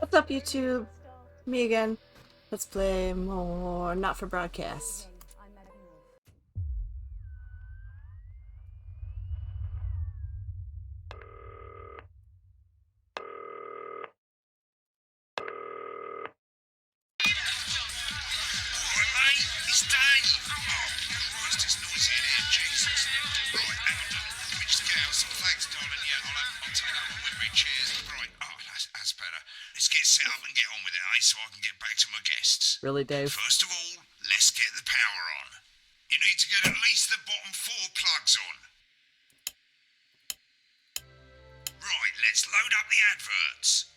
What's up, YouTube? Me again. Let's play more Not for Broadcast. It's Dave. Oh, Christ, it's noisy in here, Jesus. Right, hang on. Let me just get out some flags, darling. Yeah, I'll take over with me. Cheers. Right, that's better. Let's get set up and get on with it, so I can get back to my guests. Really, Dave? First of all, let's get the power on. You need to get at least the bottom 4 plugs on. Right, let's load up the adverts.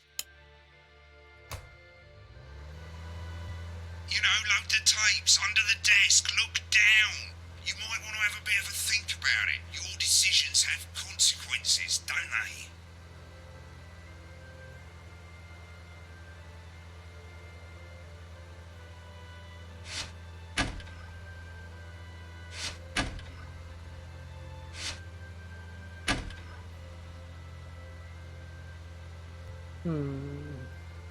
You know, load the tapes under the desk, look down. You might want to have a bit of a think about it. Your decisions have consequences, don't they?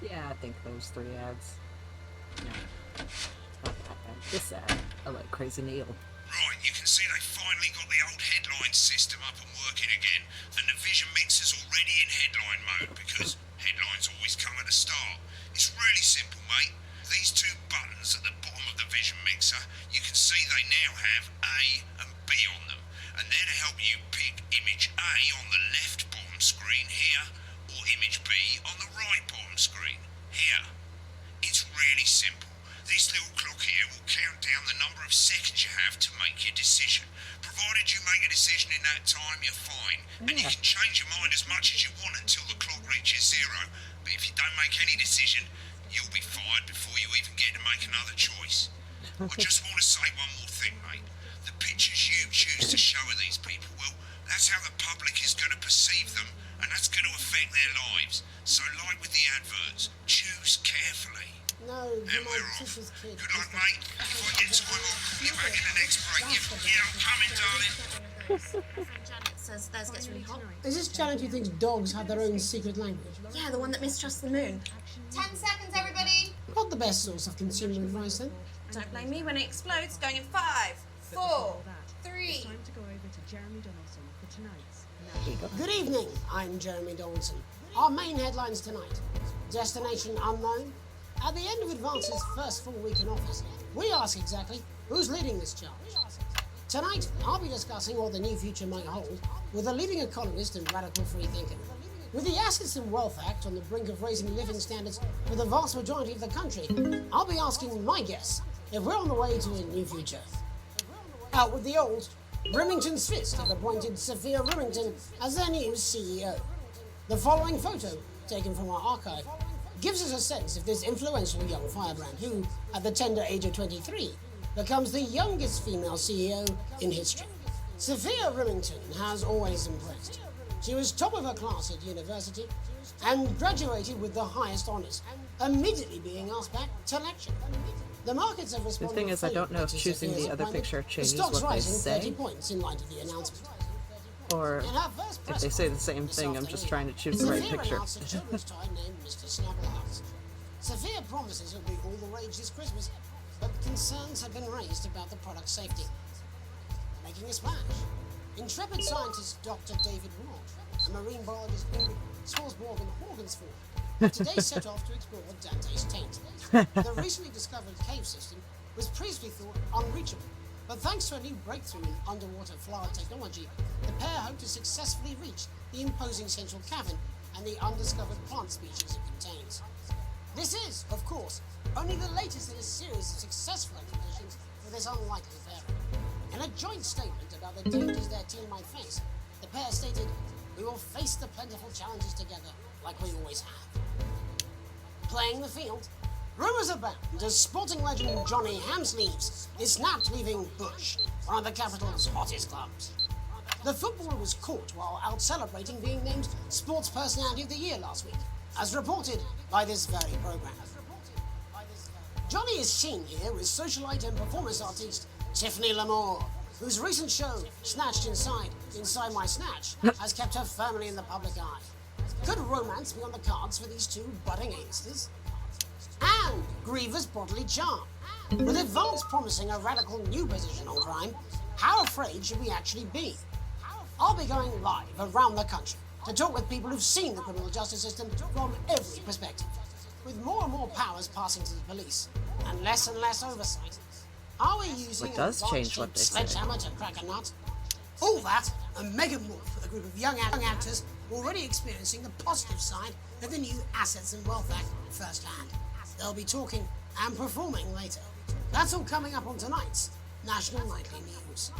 Yeah, I think those 3 ads. No. Not that ad. This ad. I like Crazy Neil. Right, you can see they finally got the old headline system up and working again, and the Vision Mixer's already in headline mode because headlines always come at the start. It's really simple, mate. These 2 buttons at the bottom of the Vision Mixer, you can see they now have A and B on them, and they're to help you pick image A on the left bottom screen here, or image B on the right bottom screen here. It's really simple. This little clock here will count down the number of seconds you have to make your decision. Provided you make a decision in that time, you're fine. And you can change your mind as much as you want until the clock reaches 0. But if you don't make any decision, you'll be fired before you even get to make another choice. I just want to say one more thing, mate. The pictures you choose to show of these people, well, that's how the public is going to perceive them, and that's going to affect their lives. So like with the adverts, choose carefully. No, And we're off. Good luck, mate. If I get time, I'll call you back in the next break. Yeah, I'm coming, darling. Janet says theirs gets really hot. Is this Janet who thinks dogs have their own secret language? Yeah, the one that mistrusts the moon. 10 seconds, everybody. Not the best source of consumer advice, then. Don't blame me when it explodes. Going in 5, 4, 3. Time to go over to Jeremy Donaldson for tonight's. There you go. Good evening, I'm Jeremy Donaldson. Our main headlines tonight. Destination unknown. At the end of Advance's first full week in office, we ask exactly who's leading this charge. Tonight, I'll be discussing what the new future might hold with a leading economist and radical free thinker. With the Assets and Wealth Act on the brink of raising living standards for the vast majority of the country, I'll be asking my guests if we're on the way to a new future. Out with the old, Remington's Fist have appointed Sophia Remington as their new CEO. The following photo, taken from our archive, gives us a sense of this influential young firebrand who, at the tender age of 23, becomes the youngest female CEO in history. Sophia Remington has always impressed. She was top of her class at university and graduated with the highest honours, immediately being asked back to lecture. The markets have responded. The thing is, I don't know if favourably to choosing Sophia's the other appointment, picture with changes stocks what they rising 30 say, points in light of the announcement. or In her first if press they say the conference same this thing, I'm just afternoon, trying to choose the right Sophia picture. announced a children's toy named Mr. Snagglehouse. Sophia promises it'll be all the rage this Christmas, but concerns have been raised about the product's safety. Making a splash. Intrepid scientist Dr. David Roth and marine biologist Ingrid Swarsborg Horgensford have today set off to explore Dante's taint. The recently discovered cave system was previously thought unreachable, but thanks to a new breakthrough in underwater flower technology, the pair hope to successfully reach the imposing central cavern and the undiscovered plant species it contains. This is, of course, only the latest in a series of successful expeditions for this unlikely pairing. In a joint statement about the dangers their team might face, the pair stated, "We will face the plentiful challenges together like we always have." Playing the field, rumours abound as sporting legend Johnny Hamsleeves is snapped leaving Bush, one of the capital's hottest clubs. The footballer was caught while out celebrating being named Sports Personality of the Year last week, as reported by this very programme. Johnny is seen here with socialite and performance artist Tiffany Lamore, whose recent show, Snatched Inside My Snatch, has kept her firmly in the public eye. Could romance be on the cards for these two budding A-listers? And grievous bodily charm. With Advance promising a radical new position on crime, how afraid should we actually be? I'll be going live around the country to talk with people who've seen the criminal justice system from every perspective. With more and more powers passing to the police and less oversight, are we using What does an change advanced what they say? sledgehammer to crack a nut? All that and mega more with a group of young actors already experiencing the positive side of the new Assets and Wealth Act firsthand. They'll be talking and performing later. That's all coming up on tonight's National Nightly News.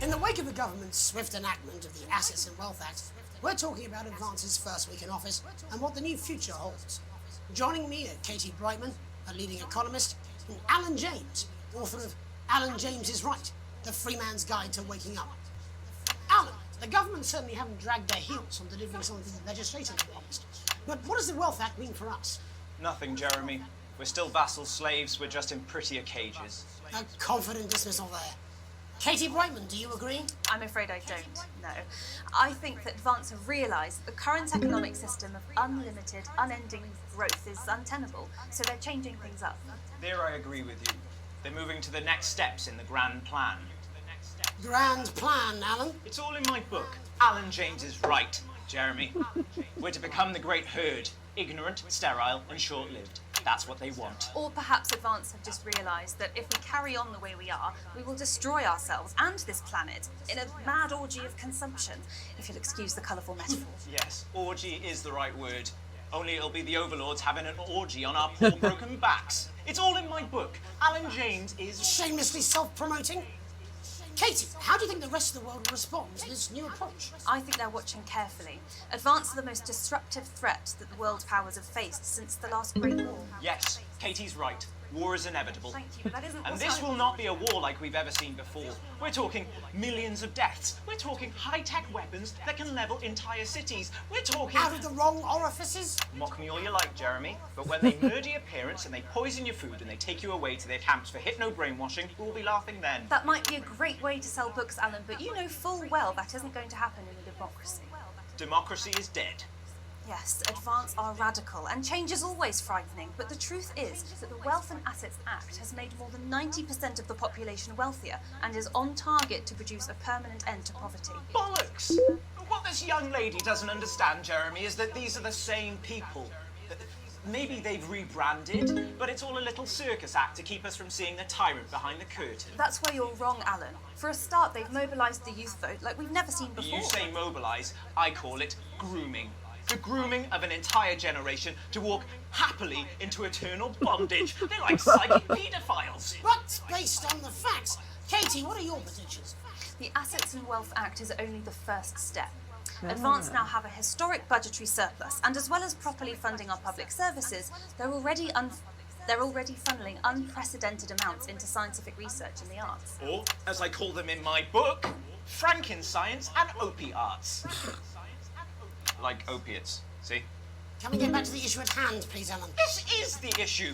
In the wake of the government's swift enactment of the Assets and Wealth Act, we're talking about Advance's first week in office and what the new future holds. Joining me are Katie Brightman, a leading economist, and Alan James, author of Alan James is Right, The Free Man's Guide to Waking Up. Alan, the government certainly haven't dragged their heels on delivering some of the legislation they promised. But what does the Wealth Act mean for us? Nothing, Jeremy. We're still vassal slaves, we're just in prettier cages. A confident dismissal there. Katie Brightman, do you agree? I'm afraid I don't, no. I think that Advance have realised that the current economic system of unlimited, unending growth is untenable, so they're changing things up. There I agree with you. They're moving to the next steps in the grand plan. Grand plan, Alan. It's all in my book. Alan James is right, Jeremy. We're to become the great herd, ignorant, sterile, and short-lived. That's what they want. Or perhaps Advance have just realised that if we carry on the way we are, we will destroy ourselves and this planet in a mad orgy of consumption, if you'll excuse the colourful metaphor. Yes, orgy is the right word. Only it'll be the overlords having an orgy on our poor broken backs. It's all in my book. Alan James is... Shamelessly self-promoting. Katie, how do you think the rest of the world will respond to this new approach? I think they're watching carefully. Advance are the most disruptive threat that the world powers have faced since the last Great War. Yes, Katie's right. War is inevitable. Thank you, but that isn't And what this I- will not be a war like we've ever seen before. We're talking millions of deaths. We're talking high-tech weapons that can level entire cities. We're talking... Out of the wrong orifices? Mock me all you like, Jeremy, but when they murder your parents and they poison your food and they take you away to their camps for hypno-brainwashing, we'll be laughing then. That might be a great way to sell books, Alan, but you know full well that isn't going to happen in a democracy. Democracy is dead. Yes, Advance are radical, and change is always frightening, but the truth is that the Wealth and Assets Act has made more than 90% of the population wealthier and is on target to produce a permanent end to poverty. Bollocks! What this young lady doesn't understand, Jeremy, is that these are the same people. Maybe they've rebranded, but it's all a little circus act to keep us from seeing the tyrant behind the curtain. That's where you're wrong, Alan. For a start, they've mobilised the youth vote like we've never seen before. You say mobilise, I call it grooming. The grooming of an entire generation to walk happily into eternal bondage. They're like psychic paedophiles. But based on the facts, Katie, what are your predictions? The Assets and Wealth Act is only the first step. Advance now have a historic budgetary surplus, and as well as properly funding our public services, they're already funneling unprecedented amounts into scientific research in the arts. Or, as I call them in my book, Frankenscience and opiates. Like opiates, see? Can we get back to the issue at hand, please, Alan? This is the issue.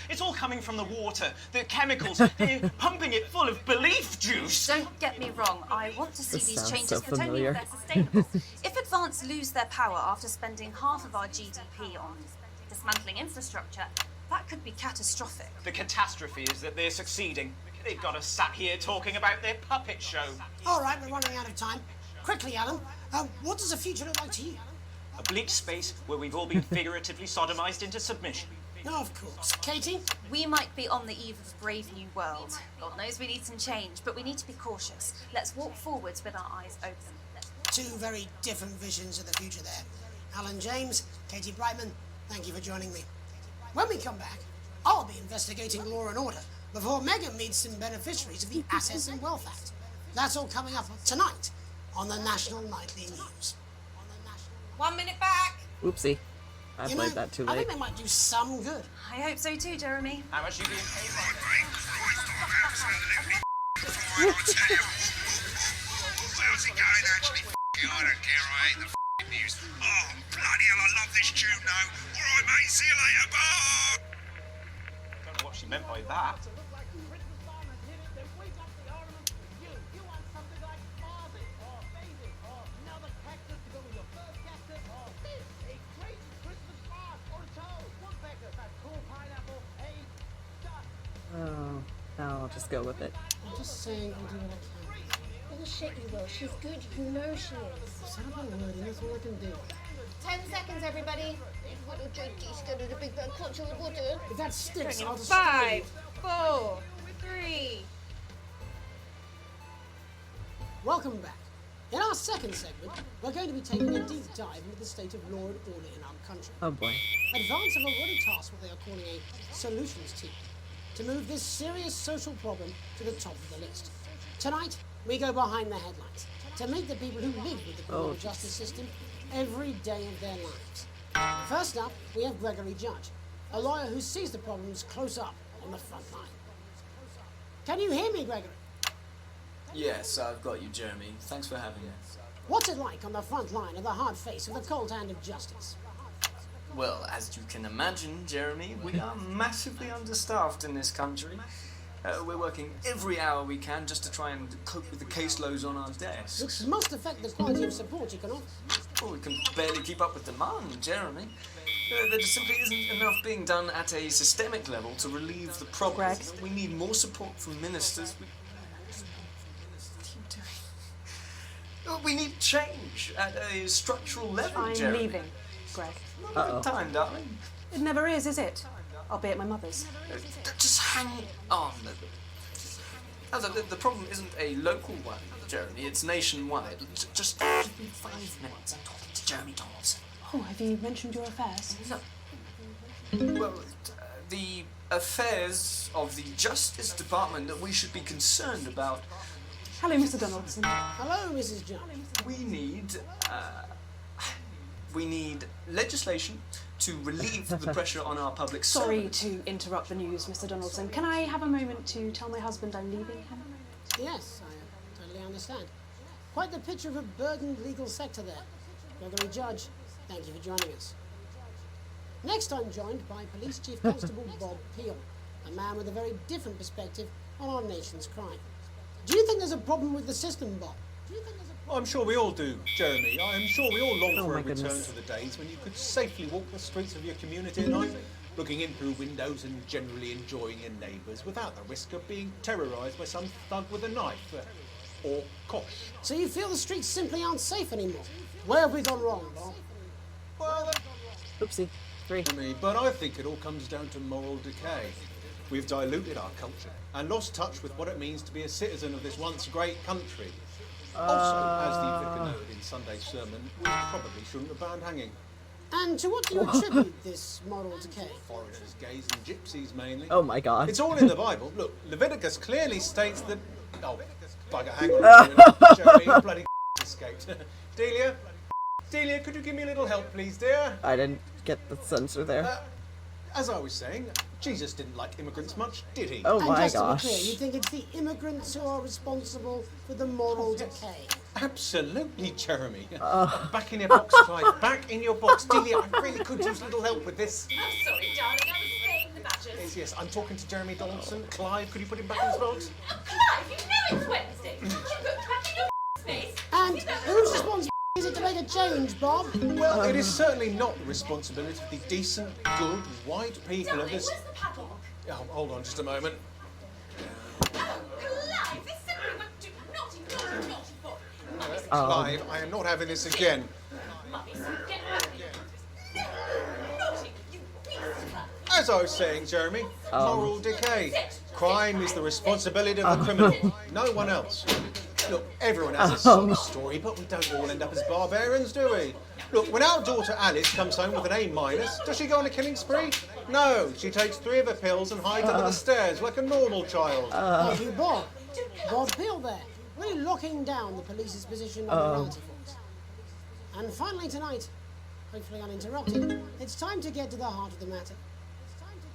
It's all coming from the water, the chemicals, they're pumping it full of belief juice. Don't get me wrong, I want to see This these sounds changes, so but only familiar. if they're sustainable. If Advance lose their power after spending half of our GDP on dismantling infrastructure, that could be catastrophic. The catastrophe is that they're succeeding. They've got us sat here talking about their puppet show. All right, we're running out of time. Quickly, Alan, what does the future look like to you? A bleak space where we've all been figuratively sodomized into submission. No, of course. Katie? We might be on the eve of a brave new world. God knows we need some change, but we need to be cautious. Let's walk forwards with our eyes open. Two very different visions of the future there. Alan James, Katie Brightman, thank you for joining me. When we come back, I'll be investigating law and order before Megan meets some beneficiaries of the Assets and Wealth Act. That's all coming up tonight on the national nightly news. 1 minute back. Oopsie. I You played know, that too I late. think they might do some good. I hope so too, Jeremy. How much are you being paid? Fine, I tell you. How's it going, actually? I don't care, I hate the news. Oh, bloody hell, I love this tune, though. All right, mate, see you later, bye! Don't know what she meant by that. Oh, no, I'll just go with it. I'm just saying I'll do what I can. Oh shit, you will. She's good. You know she is. Set up a word and that's all I can do. 10 seconds, everybody. What a JT's going to the big bad clutch of the water. If that sticks, I'll just 5, 4, 3. Welcome back. In our second segment, we're going to be taking a deep dive into the state of law and order in our country. Oh boy. Advance have already tasked what they are calling a solutions team to move this serious social problem to the top of the list. Tonight, we go behind the headlines to meet the people who live with the criminal justice system every day of their lives. First up, we have Gregory Judge, a lawyer who sees the problems close up on the front line. Can you hear me, Gregory? Yes, I've got you, Jeremy. Thanks for having me. What's it like on the front line of the hard face of the cold hand of justice? Well, as you can imagine, Jeremy, we are massively understaffed in this country. We're working every hour we can just to try and cope with the caseloads on our desks. Which must affect the quality of support you can offer. Well, we can barely keep up with demand, Jeremy. There just simply isn't enough being done at a systemic level to relieve the problem. We need more support from ministers. We need change at a structural level, I'm Jeremy. leaving, Greg. Not a good time, darling. It never is it? I'll be at my mother's. Just hang on. The problem isn't a local one, Jeremy. It's nationwide. Just give me 5 minutes. I'm talking to Jeremy Donaldson. Oh, have you mentioned your affairs? Well, the affairs of the Justice Department that we should be concerned about. Hello, Mr. Donaldson. Hello, Mrs. Judge. We need legislation to relieve the pressure on our public Sorry servants. to interrupt the news, Mr. Donaldson. Can I have a moment to tell my husband I'm leaving him? Yes, I totally understand. Quite the picture of a burdened legal sector there. Gregory Judge, thank you for joining us. Next, I'm joined by Police Chief Constable Bob Peel, a man with a very different perspective on our nation's crime. Do you think there's a problem with the system, Bob? I'm sure we all do, Jeremy. I'm sure we all long Oh for my a return goodness. to the days when you could safely walk the streets of your community at night, looking in through windows and generally enjoying your neighbours without the risk of being terrorised by some thug with a knife. Or kosh. So you feel the streets simply aren't safe anymore? Where have we gone wrong, Bob? Well, Oopsie. 3. me, but I think it all comes down to moral decay. We've diluted our culture and lost touch with what it means to be a citizen of this once great country. Also, as the vicar noted in Sunday's sermon, we probably shouldn't have banned hanging. And to what do you attribute this moral decay? Foreigners, gays and gypsies mainly. Oh my god. It's all in the Bible. Look, Leviticus clearly states that... Oh, bugger, hang on. Jeremy, bloody escaped. Delia, could you give me a little help, please, dear? I didn't get the censor there. As I was saying, Jesus didn't like immigrants much, did he? Oh And my just to be gosh. clear, you think it's the immigrants who are responsible for the moral decay? Absolutely, Jeremy. Back in your box, Clive. Back in your box. Delia, I really could use a little help with this. I'm sorry, darling. I was staying the badgers. Yes, I'm talking to Jeremy Donaldson. Clive, could you put him back in his box? Clive, you know it's Wednesday. You put back in your space. And whose responsibility is it to make a change, Bob? Well, it is certainly not the responsibility of the decent, good, white people Darling, of this... where's the padlock? Oh, hold on just a moment. Oh, Clive, this simply won't do. Naughty boy. Mummy's Clive, I am not having this again. Mummy's get back. Naughty, you beast. As I was saying, Jeremy, moral decay. Crime is the responsibility of the criminal, no one else. Look, everyone has a sob story, but we don't all end up as barbarians, do we? Look, when our daughter Alice comes home with an A-, does she go on a killing spree? No, she takes 3 of her pills and hides under the stairs like a normal child. Thank you, Bob. Bob Peel there. really locking down the police's position on morality force. And finally tonight, hopefully uninterrupted, it's time to get to the heart of the matter.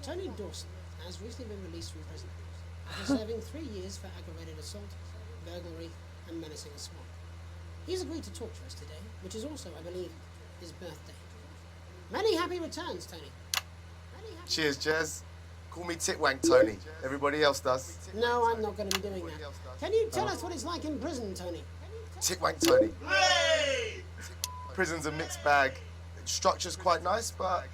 Tony Dawson has recently been released from prison after serving 3 years for aggravated assault, burglary, and menacing a swan. He's agreed to talk to us today, which is also, I believe, his birthday. Many happy returns, Tony. Cheers, Jez. Call me Titwank Tony. Everybody else does. No, I'm not going to be doing that. Can you tell us what it's like in prison, Tony? Titwank Tony. Prison's a mixed bag. Structure's quite nice, but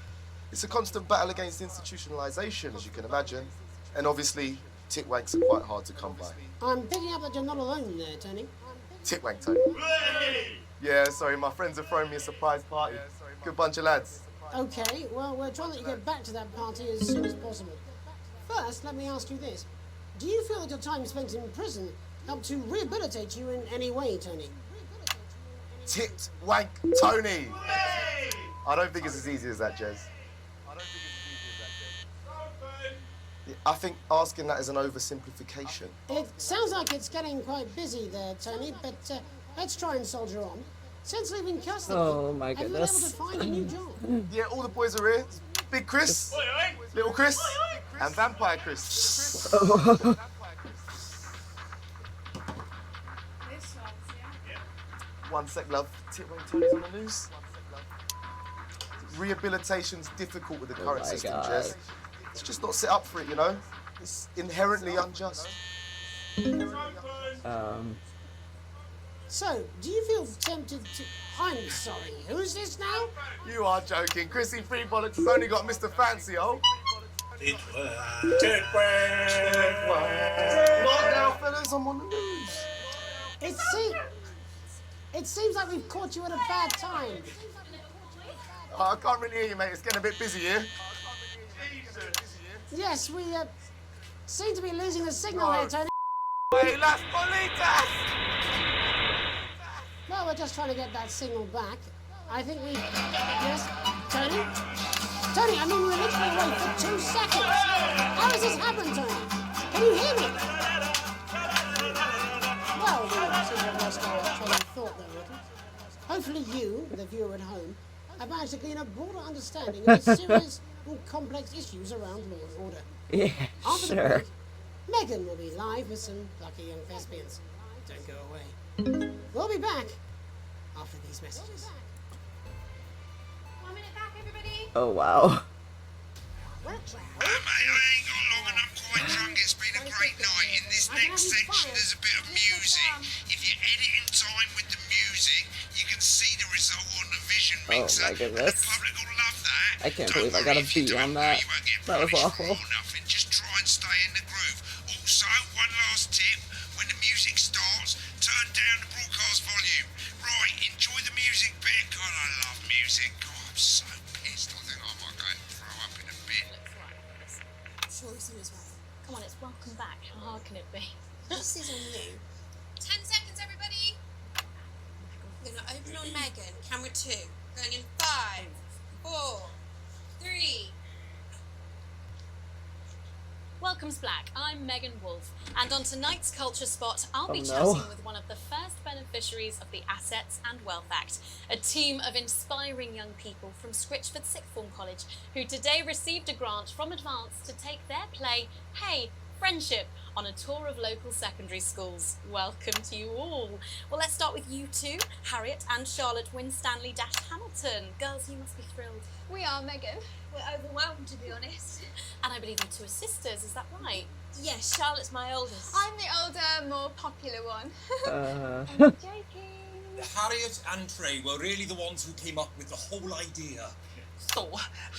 it's a constant battle against institutionalization, as you can imagine. And obviously, Titwanks are quite hard to come by. I'm picking up that you're not alone there, Tony. Titwank Tony. Yeah, sorry, my friends are throwing me a surprise party. Good bunch of lads. Okay, well, we're trying to get back to that party as soon as possible. First, let me ask you this. Do you feel that your time spent in prison helped to rehabilitate you in any way, Tony? Titwank Tony! I don't think it's as easy as that, Jez. Yeah, I think asking that is an oversimplification. It sounds like it's getting quite busy there, Tony, but let's try and soldier on. Since leaving custody, my have you been able goodness. to find a new job? Yeah, all the boys are here. Big Chris, Little Chris, and Vampire Chris. One sec, love. Titwank Tony's on the loose. Rehabilitation's difficult with the current system, Jez. It's just not set up for it, you know? It's inherently unjust. So, do you feel tempted to... I'm sorry, who's this now? You are joking. Chrissy Freebollocks has only got Mr. Fancy, oh. Titwank! Not now, fellas, I'm on the news. It seems like we've caught you at a bad time. Oh, I can't really hear you, mate. It's getting a bit busy here. Yes, we seem to be losing the signal here, Tony. Wait, las bolitas! Well, we're just trying to get that signal back. I think we... Yes? Tony? Tony, I mean, we were literally away for 2 seconds. How has this happened, Tony? Can you hear me? Well, we seem to have lost our train of thought there, Ricky. Hopefully you, the viewer at home, have managed to gain a broader understanding of the serious and complex issues around law and order. Yeah, After the sure. break, Megan will be live with some lucky young thespians. Don't go away. We'll be back after these messages. 1 minute back, everybody. Oh, wow. Mate, I ain't got long and I'm quite drunk. It's been a great night. In this next section, there's a bit of music. If you edit in time with the music, you can see the result on the Vision mixer. my goodness. The public will love that. I can't believe I got a beat on that. That was awful. Nothing. Just try and stay in the groove. Also, one last tip: when the music starts, turn down the broadcast volume. Right, enjoy the music bit. God, I love music. God, I'm so pissed. I think I might go and throw up in a bit. Sure, as soon as well. Come on, it's welcome back. How hard can it be? This is on you. 10 seconds, everybody. We're going to open on Megan. Camera 2. Going in 5, 4, 3. Welcome's Black. I'm Megan Wolf, and on tonight's Culture Spot, I'll be no. chatting with one of the first beneficiaries of the Assets and Wealth Act, a team of inspiring young people from Scritchford Sixth Form College, who today received a grant from Advance to take their play, Hey, Friendship, on a tour of local secondary schools. Welcome to you all. Well, let's start with you two, Harriet and Charlotte Winstanley-Hamilton. Girls, you must be thrilled. We are, Megan. We're overwhelmed, to be honest. And I believe you two are sisters, is that right? Yes, Charlotte's my oldest. I'm the older, more popular one. I'm joking. Harriet and Trey were really the ones who came up with the whole idea. So,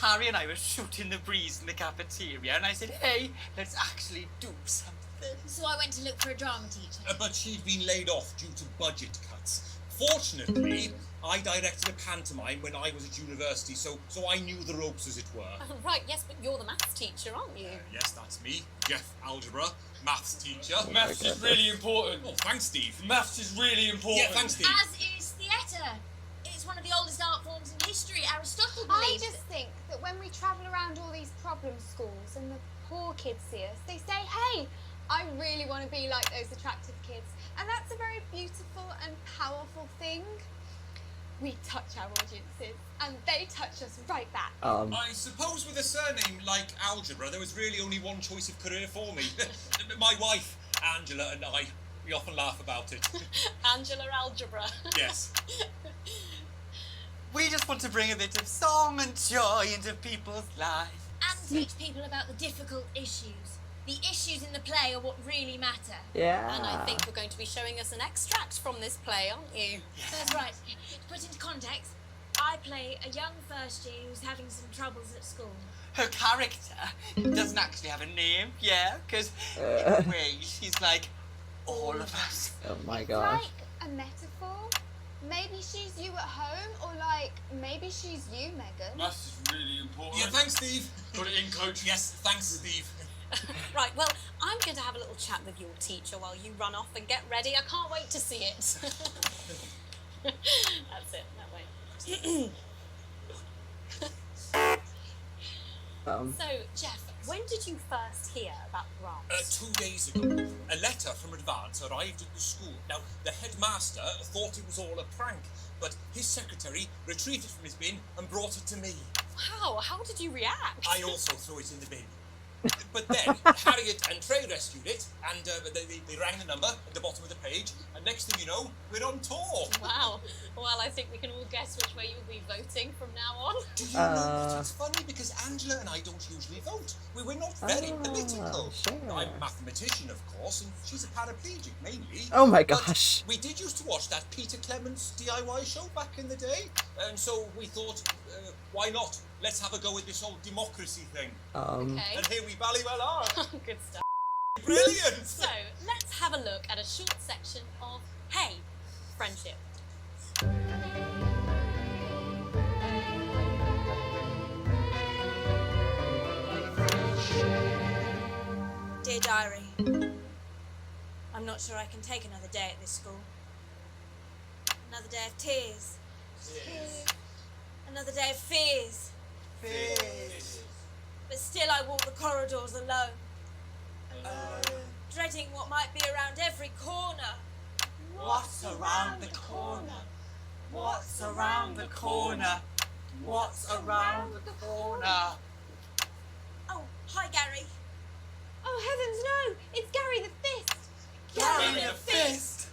Harry and I were shooting the breeze in the cafeteria, and I said, hey, let's actually do something. So I went to look for a drama teacher. But she'd been laid off due to budget cuts. Fortunately, I directed a pantomime when I was at university, so I knew the ropes, as it were. Right, yes, but you're the maths teacher, aren't you? Yes, that's me, Jeff Algebra, maths teacher. Maths is really important. Oh, thanks, Steve. Maths is really important. Yeah, thanks, Steve. As is theatre. It's one of the oldest art forms in history. Aristotle believed. I just think that when we travel around all these problem schools and the poor kids see us, they say, hey, I really want to be like those attractive kids. And that's a very beautiful and powerful thing. We touch our audiences, and they touch us right back. I suppose with a surname like Algebra, there was really only one choice of career for me. My wife, Angela, and I, we often laugh about it. Angela Algebra. Yes. We just want to bring a bit of song and joy into people's lives. And teach people about the difficult issues. The issues in the play are what really matter. Yeah. And I think you're going to be showing us an extract from this play, aren't you? That's right. To put into context, I play a young first year who's having some troubles at school. Her character doesn't actually have a name, yeah, because in a way she's like all of us. Oh my It's gosh. like a metaphor. Maybe she's you at home, or like maybe she's you, Megan. Maths is really important. Yeah, thanks, Steve. Put it in, Coach. Yes, thanks, Steve. Right, well, I'm going to have a little chat with your teacher while you run off and get ready. I can't wait to see it. That's it, that way. So, Jeff, when did you first hear about grants? 2 days ago, a letter from Advance arrived at the school. Now, the headmaster thought it was all a prank, but his secretary retrieved it from his bin and brought it to me. Wow, how did you react? I also threw it in the bin. But then Harriet and Trey rescued it, and they rang the number at the bottom of the page, and next thing you know, we're on tour. Wow. Well, I think we can all guess which way you'll be voting from now on. Do you know what? It's funny because Angela and I don't usually vote. We're not very political. Sure. I'm a mathematician, of course, and she's a paraplegic mainly. Oh my But gosh. we did used to watch that Peter Clements DIY show back in the day, and so we thought, why not? Let's have a go with this whole democracy thing. Okay. And here we bally well are. Good stuff. Brilliant! So, let's have a look at a short section of Hey, Friendship. Dear Diary, I'm not sure I can take another day at this school. Another day of tears. Another day of fears. But still I walk the corridors alone. Dreading what might be around every corner. What's around the corner? What's around the corner? What's around the corner? Oh, hi Gary. Oh heavens no! It's Gary the Fist. Gary the Fist!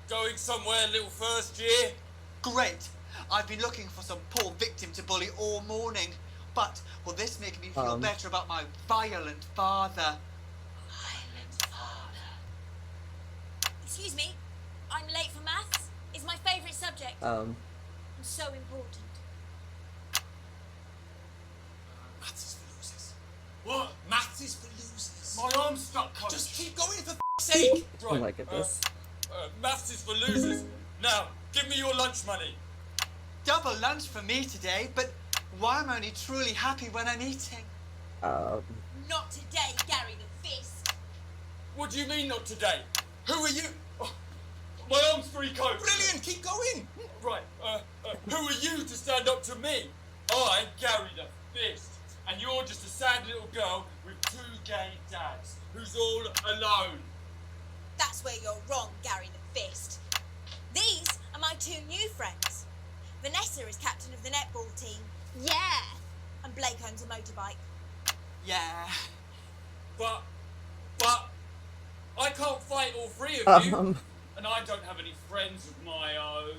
Going somewhere, little first year? Great! I've been looking for some poor victim to bully all morning. But will this make me feel better about my violent father? Excuse me, I'm late for maths. It's my favourite subject. And so important. Maths is for losers. What? Maths is for losers. My arm's stuck, Coach. Just keep going for f***'s sake. Oh my goodness. Maths is for losers. Now, give me your lunch money. Double lunch for me today, but why am I only truly happy when I'm eating? Not today, Gary the Fist. What do you mean not today? Who are you? Oh, my arm's free, Coach. Brilliant, keep going. Right, who are you to stand up to me? I'm Gary the Fist, and you're just a sad little girl with 2 gay dads who's all alone. That's where you're wrong, Gary the Fist. These are my 2 new friends. Vanessa is captain of the netball team. Yeah. And Blake owns a motorbike. Yeah. But I can't fight all 3 of you, and I don't have any friends of my own.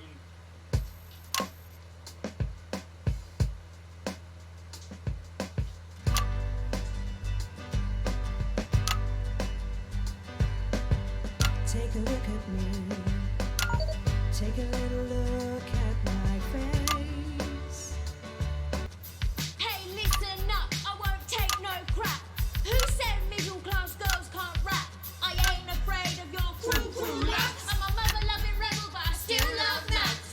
Take a look at me. Take a little look at my face. Hey, listen up, I won't take no crap. Who said middle class girls can't rap? I ain't afraid of your crew lads. I'm a mother-loving rebel, but I still love maths.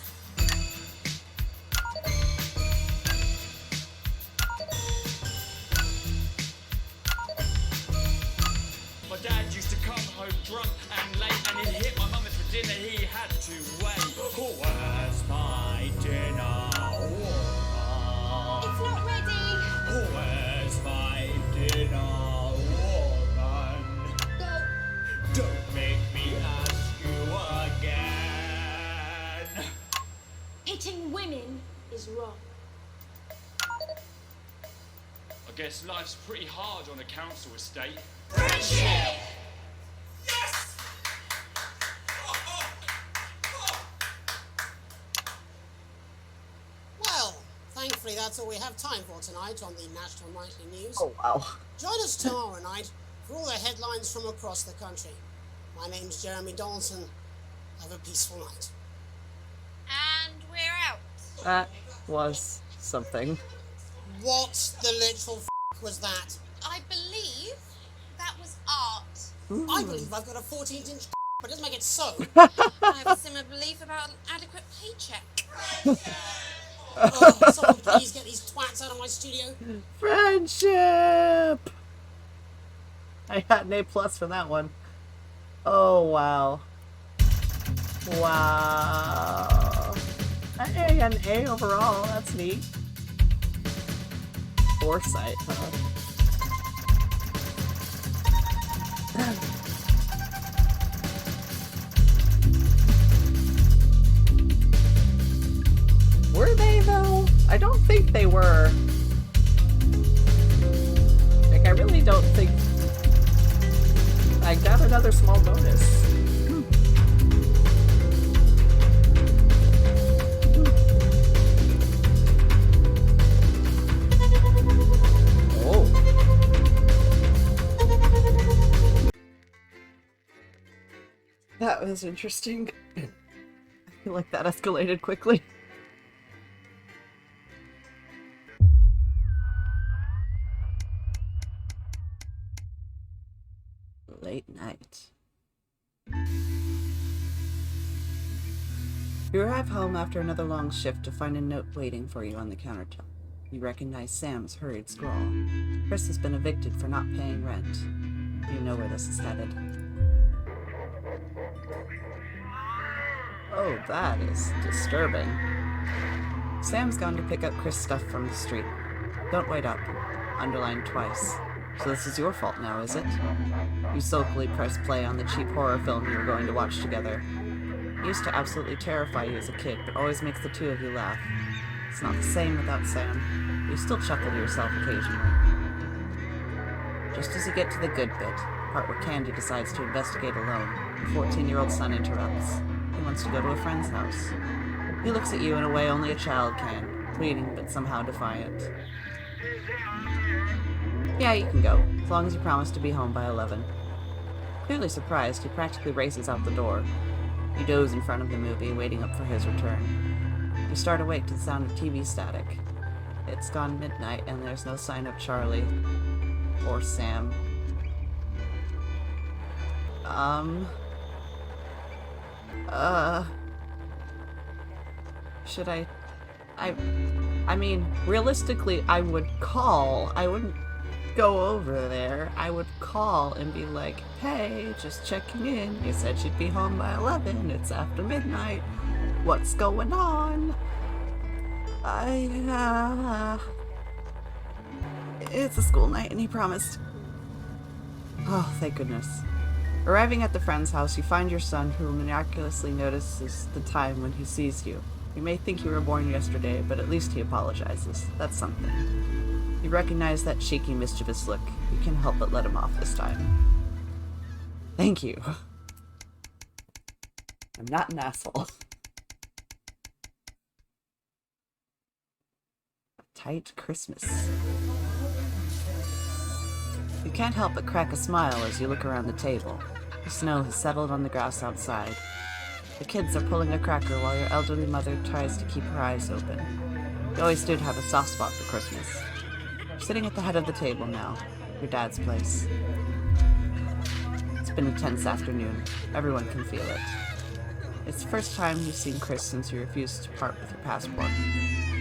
My dad used to come home drunk and late, and he'd hit my mum for dinner, he had to wait. Oh, where's my dinner? It's not ready. Oh, where's my dinner? is wrong. I guess life's pretty hard on a council estate. Friendship! Well, thankfully that's all we have time for tonight on the National Nightly News. Oh, wow. Join us tomorrow night for all the headlines from across the country. My name's Jeremy Donaldson. Have a peaceful night. And we're out. That was something. What the literal was that? I believe that was art. I believe I've got a 14-inch but it doesn't make it so. I have a similar belief about an adequate paycheck. Oh, someone please get these twats out of my studio. Friendship! I got an A+ for that one. Oh, wow. Wow. Hey, an A overall. That's neat. Foresight, huh? Were they, though? I don't think they were. Like, I really don't think... I got another small bonus. Oh. That was interesting. I feel like that escalated quickly. Late night. You arrive home after another long shift to find a note waiting for you on the countertop. You recognize Sam's hurried scrawl. Chris has been evicted for not paying rent. You know where this is headed. Oh, that is disturbing. Sam's gone to pick up Chris' stuff from the street. Don't wait up. Underlined twice. So this is your fault now, is it? You sulkily press play on the cheap horror film you were going to watch together. It used to absolutely terrify you as a kid, but always makes the two of you laugh. It's not the same without Sam. You still chuckle to yourself occasionally. Just as you get to the good bit, part where Candy decides to investigate alone, your 14-year-old son interrupts. He wants to go to a friend's house. He looks at you in a way only a child can, pleading but somehow defiant. Yeah, you can go, as long as you promise to be home by 11. Clearly surprised, he practically races out the door. You doze in front of the movie, waiting up for his return. You start awake to the sound of TV static. It's gone midnight, and there's no sign of Charlie. Or Sam. Should I mean, realistically, I would call. I wouldn't go over there. I would call and be like, hey, just checking in. You said you'd be home by 11. It's after midnight. What's going on? It's a school night and he promised. Oh, thank goodness. Arriving at the friend's house, you find your son, who miraculously notices the time when he sees you. You may think you were born yesterday, but at least he apologizes. That's something. You recognize that cheeky, mischievous look. You can't help but let him off this time. Thank you. I'm not an asshole. A tight Christmas. You can't help but crack a smile as you look around the table. The snow has settled on the grass outside. The kids are pulling a cracker while your elderly mother tries to keep her eyes open. You always did have a soft spot for Christmas. You're sitting at the head of the table now, your dad's place. It's been a tense afternoon. Everyone can feel it. It's the first time you've seen Chris since you refused to part with your passport.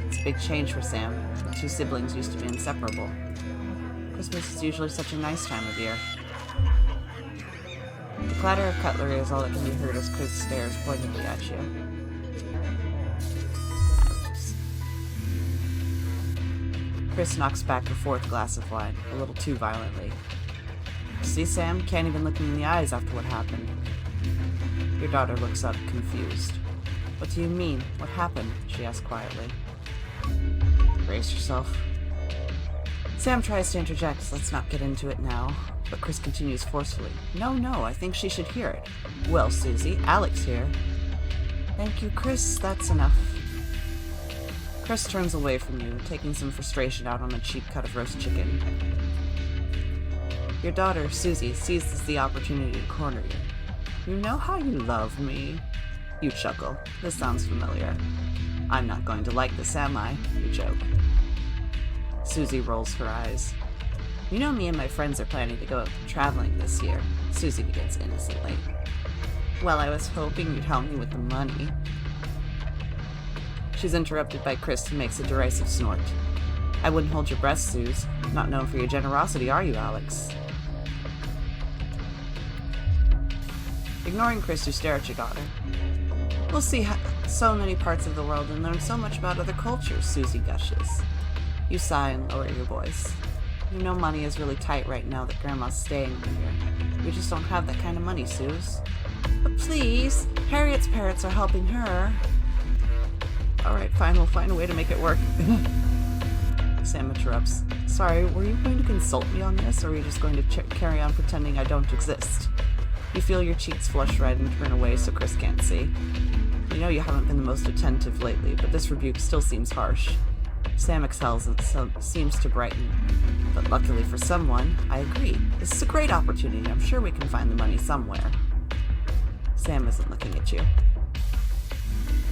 It's a big change for Sam. The two siblings used to be inseparable. Christmas is usually such a nice time of year. The clatter of cutlery is all that can be heard as Chris stares pointedly at you. Chris knocks back a fourth glass of wine, a little too violently. See, Sam? Can't even look him in the eyes after what happened. Your daughter looks up, confused. What do you mean? What happened? She asks quietly. brace yourself. Sam tries to interject, let's not get into it now, but Chris continues forcefully. No, I think she should hear it. Well, Susie, Alex here. Thank you, Chris, that's enough. Chris turns away from you, taking some frustration out on a cheap cut of roast chicken. Your daughter, Susie, seizes the opportunity to corner you. You know how you love me? You chuckle. This sounds familiar. I'm not going to like this, am I? You joke. Susie rolls her eyes. You know me and my friends are planning to go traveling this year. Susie begins innocently. Well, I was hoping you'd help me with the money. She's interrupted by Chris, who makes a derisive snort. I wouldn't hold your breath, Suze. Not known for your generosity, are you, Alex? Ignoring Chris, you stare at your daughter. We'll see so many parts of the world and learn so much about other cultures, Susie gushes. You sigh and lower your voice. You know money is really tight right now that Grandma's staying here. We just don't have that kind of money, Suze. But please, Harriet's parents are helping her. Alright, fine, we'll find a way to make it work. Sam interrupts. Sorry, were you going to consult me on this, or are you just going to carry on pretending I don't exist? You feel your cheeks flush red and turn away so Chris can't see. You know you haven't been the most attentive lately, but this rebuke still seems harsh. Sam exhales and seems to brighten. But luckily for someone, I agree. This is a great opportunity. I'm sure we can find the money somewhere. Sam isn't looking at you.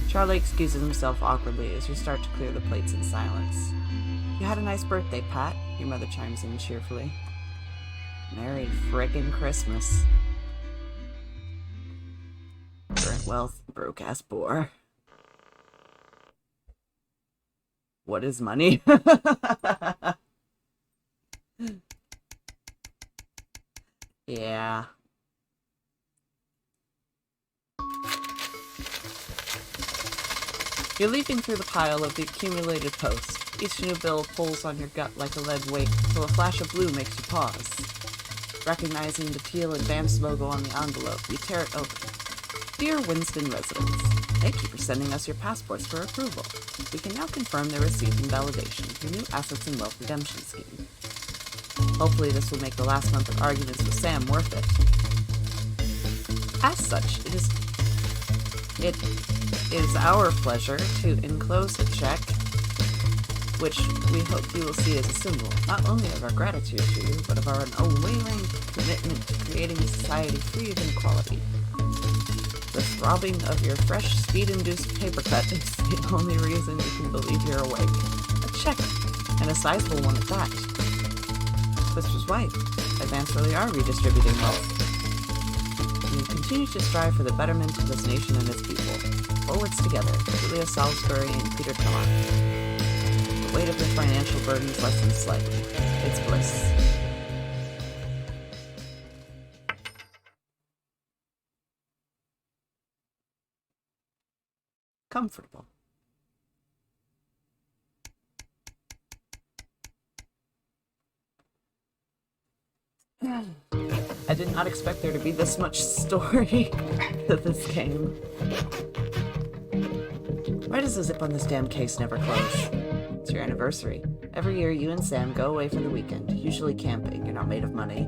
Charlie excuses himself awkwardly as you start to clear the plates in silence. You had a nice birthday, Pat, your mother chimes in cheerfully. Merry frickin' Christmas. Current wealth, broke-ass bore. What is money? Yeah. You're leaping through the pile of the accumulated posts. Each new bill pulls on your gut like a lead weight, till a flash of blue makes you pause. Recognizing the teal advance logo on the envelope, you tear it open. Dear Winston residents, thank you for sending us your passports for approval. We can now confirm their receipt and validation for your new Assets and Wealth Redemption Scheme. Hopefully this will make the last month of arguments with Sam worth it. As such, it is our pleasure to enclose a check, which we hope you will see as a symbol, not only of our gratitude to you, but of our unwavering commitment to creating a society free of inequality. The throbbing of your fresh, speed-induced paper cut is the only reason you can believe you're awake. A check, and a sizable one at that. Twister's wife. Advance really are redistributing wealth. We continue to strive for the betterment of this nation and its people. Forwards together, Julia Salisbury and Peter Kellogg. The weight of their financial burdens lessens slightly. It's bliss. Comfortable. I did not expect there to be this much story to this game. Why does the zip on this damn case never close? It's your anniversary. Every year you and Sam go away for the weekend, usually camping. You're not made of money.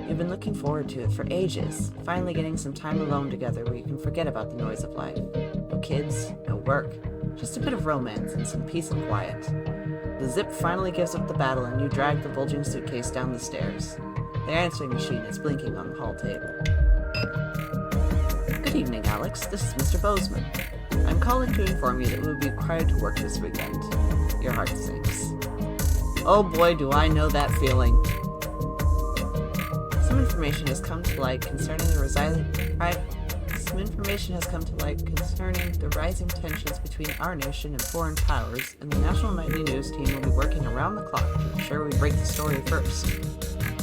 You've been looking forward to it for ages, finally getting some time alone together where you can forget about the noise of life. No kids, no work, just a bit of romance and some peace and quiet. The zip finally gives up the battle and you drag the bulging suitcase down the stairs. The answering machine is blinking on the hall table. Good evening, Alex. This is Mr. Bozeman. I'm calling to inform you that we will be required to work this weekend. Your heart sinks. Oh boy, do I know that feeling. Some information has come to light concerning the rising tensions between our nation and foreign powers, and the National Nightly News team will be working around the clock to ensure we break the story first.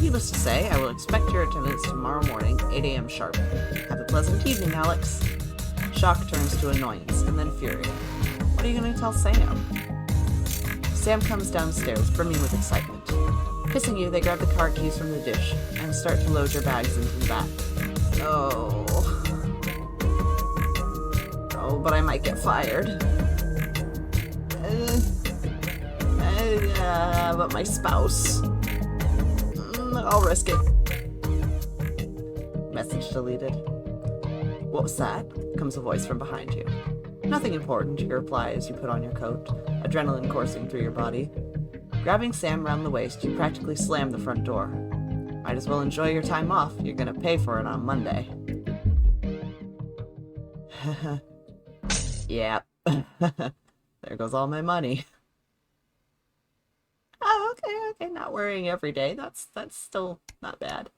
Needless to say, I will expect your attendance tomorrow morning, 8 a.m. sharp. Have a pleasant evening, Alex. Shock turns to annoyance, and then fury. What are you going to tell Sam? Sam comes downstairs, brimming with excitement. Kissing you, they grab the car keys from the dish, and start to load your bags into the back. Oh, but I might get fired. But my spouse. I'll risk it. Message deleted. What was that? Comes a voice from behind you. Nothing important, you reply as you put on your coat, adrenaline coursing through your body. Grabbing Sam round the waist, you practically slam the front door. Might as well enjoy your time off. You're gonna pay for it on Monday. Yep. There goes all my money. Oh, okay. Not worrying every day. That's still not bad.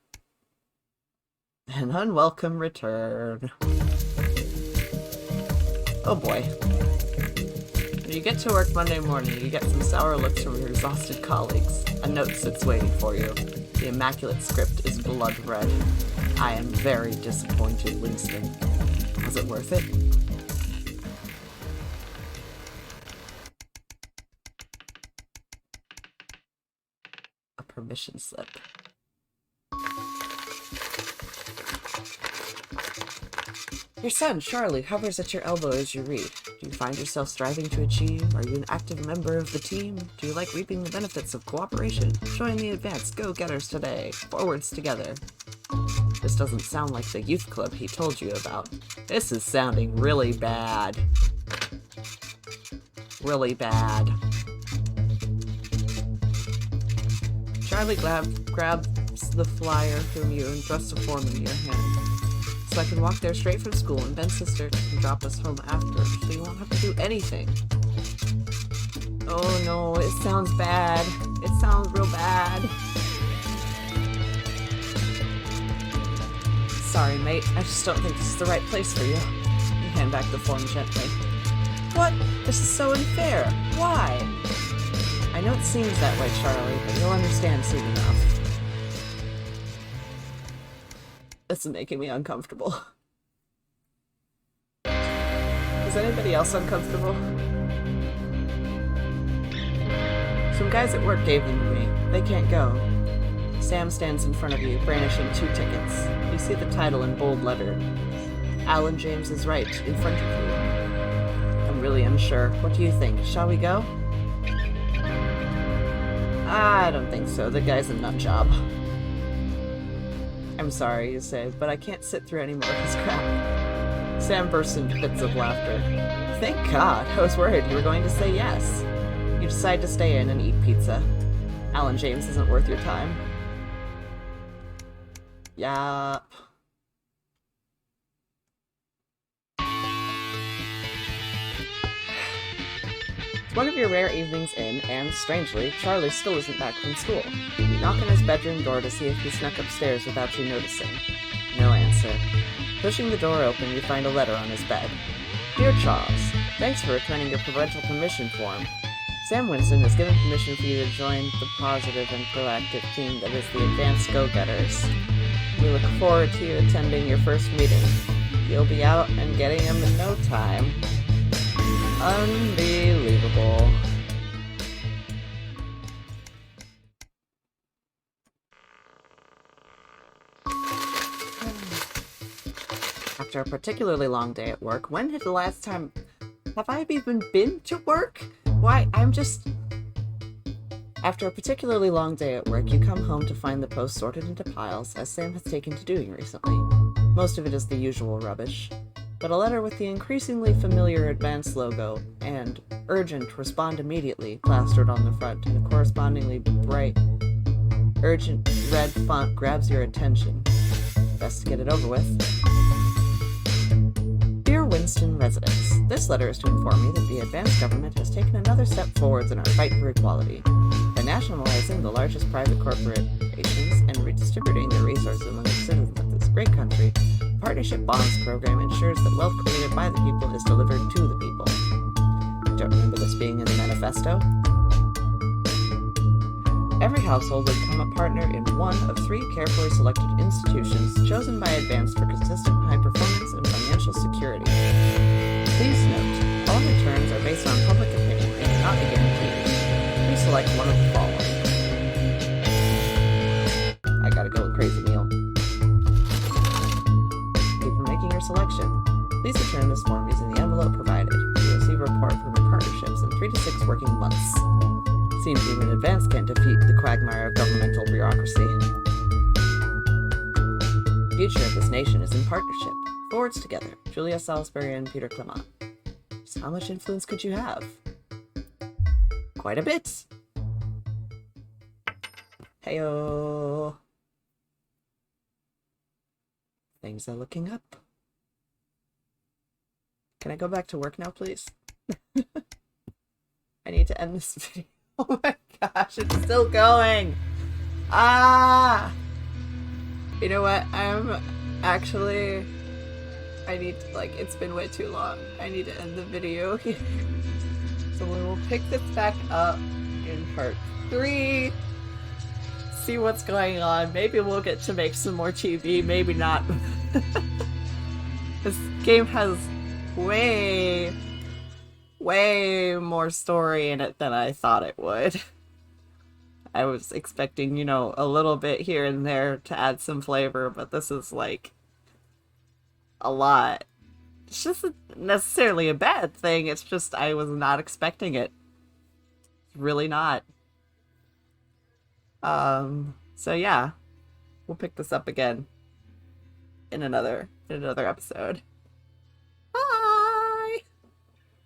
An unwelcome return. Oh boy. When you get to work Monday morning, you get some sour looks from your exhausted colleagues. A note sits waiting for you. The immaculate script is blood red. I am very disappointed, Winston. Was it worth it? A permission slip. Your son, Charlie, hovers at your elbow as you read. Do you find yourself striving to achieve? Are you an active member of the team? Do you like reaping the benefits of cooperation? Join the advanced go-getters today. Forwards together. This doesn't sound like the youth club he told you about. This is sounding really bad. Really bad. Charlie grabs the flyer from you and thrusts a form into your hand. So I can walk there straight from school, and Ben's sister can drop us home after, so you won't have to do anything. Oh no, it sounds bad. It sounds real bad. Sorry, mate. I just don't think this is the right place for you. You hand back the form gently. What? This is so unfair. Why? I know it seems that way, Charlie, but you'll understand soon enough. This is making me uncomfortable. Is anybody else uncomfortable? Some guys at work gave them to me. They can't go. Sam stands in front of you, brandishing 2 tickets. You see the title in bold letter. Alan James is right, in front of you. I'm really unsure. What do you think? Shall we go? I don't think so. The guy's a nut job. I'm sorry, you say, but I can't sit through any more of his crap. Sam bursts into fits of laughter. Thank God, I was worried you were going to say yes. You decide to stay in and eat pizza. Alan James isn't worth your time. Yup. It's one of your rare evenings in, and, strangely, Charlie still isn't back from school. You knock on his bedroom door to see if he snuck upstairs without you noticing. No answer. Pushing the door open, you find a letter on his bed. Dear Charles, thanks for returning your parental permission form. Sam Winston has given permission for you to join the positive and proactive team that is the Advanced Go-Getters. We look forward to you attending your first meeting. You'll be out and getting them in no time. Unbelievable. After a particularly long day at work, when had the last time... Have I even been to work? Why, I'm just... After a particularly long day at work, you come home to find the post sorted into piles, as Sam has taken to doing recently. Most of it is the usual rubbish, but a letter with the increasingly familiar Advance logo and urgent respond immediately plastered on the front in a correspondingly bright, urgent red font grabs your attention. Best to get it over with. Dear Winston residents, this letter is to inform you that the Advanced government has taken another step forwards in our fight for equality. By nationalizing the largest private corporations and redistributing their resources among the citizens of this great country, the Partnership Bonds program ensures that wealth created by the people is delivered to the people. Don't remember this being in the manifesto? Every household will become a partner in one of 3 carefully selected institutions chosen by Advance for consistent high performance and financial security. Please note, all returns are based on public opinion and cannot be guaranteed. Please select one of the following. I gotta go with Crazy Meal. Keep from making your selection. Please return this form using the envelope provided. You will receive a report from your partnerships in 3 to 6 working months. Seems even advanced can't defeat the quagmire of governmental bureaucracy. The future of this nation is in partnership. Forwards together, Julia Salisbury and Peter Clement. So how much influence could you have? Quite a bit. Heyo. Things are looking up. Can I go back to work now, please? I need to end this video. Oh my gosh, it's still going. Ah! You know what? I need to, it's been way too long. I need to end the video here. So we will pick this back up in part 3. See what's going on. Maybe we'll get to make some more TV, maybe not. This game has way more story in it than I thought it would. I was expecting, a little bit here and there to add some flavor, but this is a lot. It's just necessarily a bad thing, it's just I was not expecting it. Really not. So yeah, we'll pick this up again in another episode.